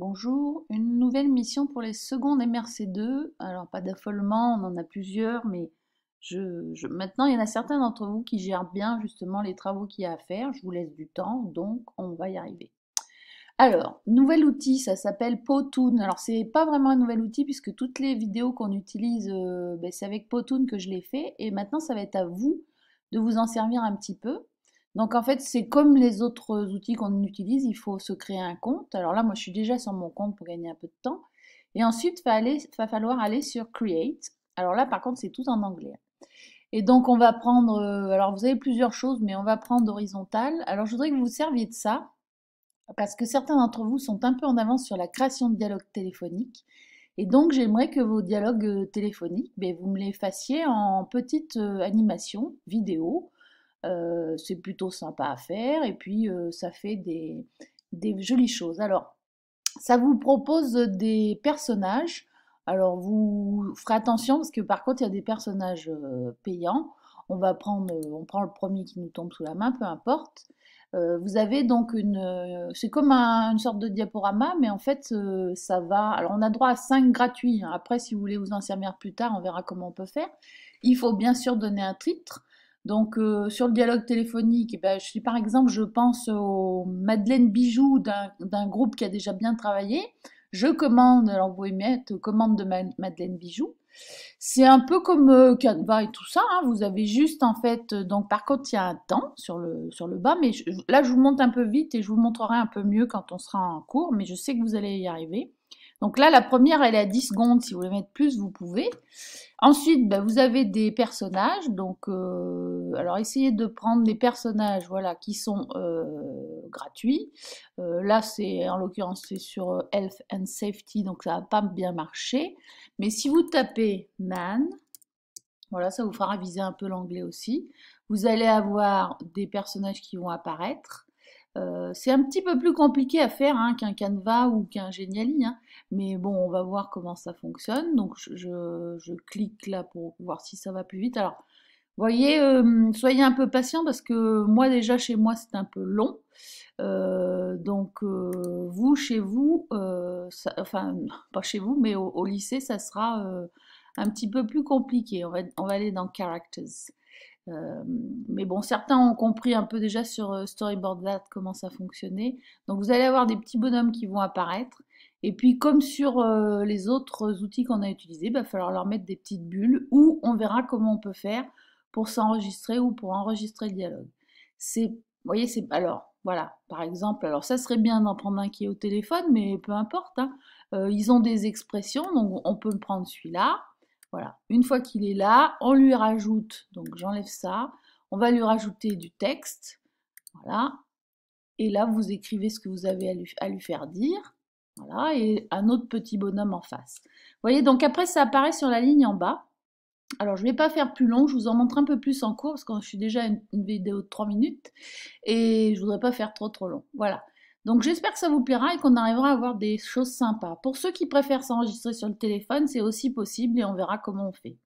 Bonjour, une nouvelle mission pour les secondes MRC2. Alors, pas d'affolement, on en a plusieurs, mais maintenant, il y en a certains d'entre vous qui gèrent bien justement les travaux qu'il y a à faire. Je vous laisse du temps, donc on va y arriver. Alors, nouvel outil, ça s'appelle Powtoon. Alors, c'est pas vraiment un nouvel outil puisque toutes les vidéos qu'on utilise, c'est avec Powtoon que je les fais. Et maintenant, ça va être à vous de vous en servir un petit peu. Donc, en fait, c'est comme les autres outils qu'on utilise, il faut se créer un compte. Alors là, moi, je suis déjà sur mon compte pour gagner un peu de temps. Et ensuite, va falloir aller sur Create. Alors là, par contre, c'est tout en anglais. Et donc, on va prendre, alors vous avez plusieurs choses, mais on va prendre horizontal. Alors, je voudrais que vous vous serviez de ça parce que certains d'entre vous sont un peu en avance sur la création de dialogues téléphoniques. Et donc, j'aimerais que vos dialogues téléphoniques, vous me les fassiez en petites animations, vidéo. C'est plutôt sympa à faire et puis ça fait des jolies choses. Alors, ça vous propose des personnages. Alors, vous ferez attention parce que par contre, il y a des personnages payants. On prend le premier qui nous tombe sous la main, peu importe. Vous avez donc c'est comme une sorte de diaporama, mais en fait, ça va. Alors, on a droit à 5 gratuits, hein. Après, si vous voulez vous en servir plus tard, on verra comment on peut faire. Il faut bien sûr donner un titre. Donc, sur le dialogue téléphonique, si par exemple je pense au Madeleine Bijoux d'un groupe qui a déjà bien travaillé, je commande, alors vous pouvez mettre commande de Madeleine Bijoux. C'est un peu comme Canva et tout ça, hein. Vous avez juste en fait, donc par contre il y a un temps sur le bas, mais là je vous monte un peu vite et je vous montrerai un peu mieux quand on sera en cours, mais je sais que vous allez y arriver. Donc là la première elle est à 10 secondes, si vous voulez mettre plus vous pouvez. Ensuite, vous avez des personnages, donc alors essayez de prendre des personnages voilà, qui sont gratuits. Là, en l'occurrence, c'est sur Health and Safety, donc ça va pas bien marcher. Mais si vous tapez man, voilà, ça vous fera viser un peu l'anglais aussi. Vous allez avoir des personnages qui vont apparaître. C'est un petit peu plus compliqué à faire hein, qu'un Canva ou qu'un Geniali, hein. Mais bon, on va voir comment ça fonctionne. Donc je clique là pour voir si ça va plus vite. Alors, vous voyez, soyez un peu patient parce que moi déjà chez moi c'est un peu long. Donc vous, chez vous, enfin pas chez vous, mais au lycée, ça sera un petit peu plus compliqué. On va aller dans Characters. Euh, mais bon, certains ont compris un peu déjà sur Storyboard That comment ça fonctionnait. Donc vous allez avoir des petits bonhommes qui vont apparaître. Et puis comme sur les autres outils qu'on a utilisés, il va falloir leur mettre des petites bulles ou on verra comment on peut faire pour s'enregistrer ou pour enregistrer le dialogue. Vous voyez, alors voilà, par exemple, alors ça serait bien d'en prendre un qui est au téléphone, mais peu importe, hein. Ils ont des expressions, donc on peut prendre celui-là. Voilà, une fois qu'il est là, on lui rajoute, donc j'enlève ça, on va lui rajouter du texte, voilà, et là vous écrivez ce que vous avez à lui faire dire, voilà, et un autre petit bonhomme en face. Vous voyez, donc après ça apparaît sur la ligne en bas. Alors je ne vais pas faire plus long, je vous en montre un peu plus en cours, parce que je suis déjà une vidéo de 3 minutes, et je voudrais pas faire trop long. Voilà. Donc j'espère que ça vous plaira et qu'on arrivera à avoir des choses sympas. Pour ceux qui préfèrent s'enregistrer sur le téléphone, c'est aussi possible et on verra comment on fait.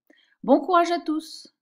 Bon courage à tous!